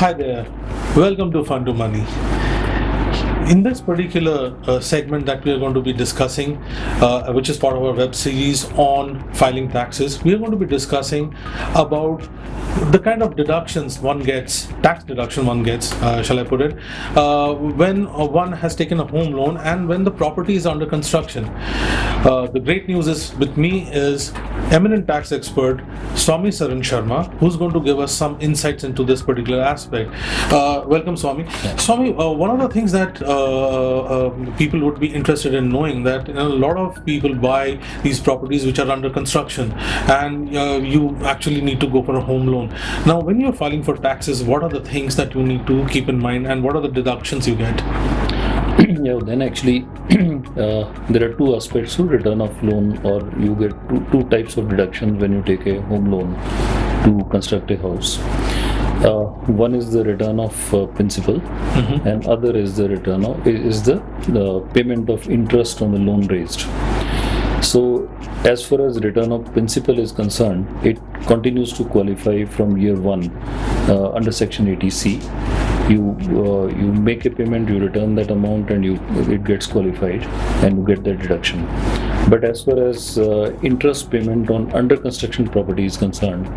Hi there, welcome to Fund to Money. In this particular segment that we are going to be discussing, which is part of our web series on filing taxes, we are going to be discussing about the kind of deductions one gets, tax deduction one gets, shall I put it, when one has taken a home loan and when the property is under construction. The great news is with me is eminent tax expert Swami Saran Sharma, who's going to give us some insights into this particular aspect. Welcome, Swami. Swami, one of the things that people would be interested in knowing that a lot of people buy these properties which are under construction, and you actually need to go for a home loan. Now, when you're filing for taxes, what are the things that you need to keep in mind, and what are the deductions you get? Then actually there are two aspects to return of loan, or you get two types of deductions when you take a home loan to construct a house. One is the return of principal, and other is the return of the payment of interest on the loan raised. So as far as return of principal is concerned, it continues to qualify from year one under section 80C. You make a payment, you return that amount, and it gets qualified, and you get that deduction. But as far as interest payment on under construction property is concerned,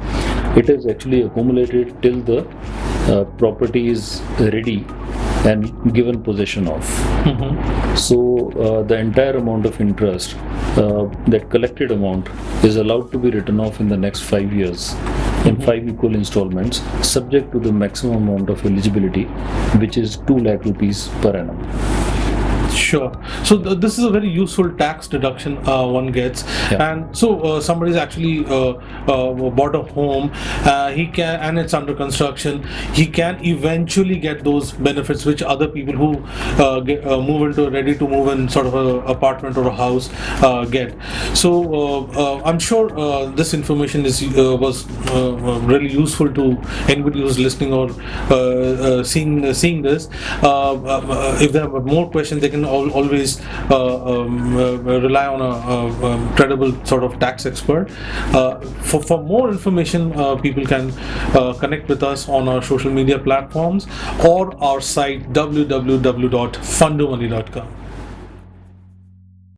it is actually accumulated till the property is ready and given possession of. So the entire amount of interest, that collected amount, is allowed to be written off in the next 5 years in 5 equal installments, subject to the maximum amount of eligibility, which is 2 lakh rupees per annum. Sure. So this is a very useful tax deduction one gets. Yeah. And so somebody's actually bought a home, he can, and it's under construction, he can eventually get those benefits which other people who move into a ready to move in sort of an apartment or a house get. So I'm sure this information was really useful to anybody who's listening or seeing this. If they have more questions, they can always rely on a credible sort of tax expert. For more information, people can connect with us on our social media platforms or our site www.fundomoney.com.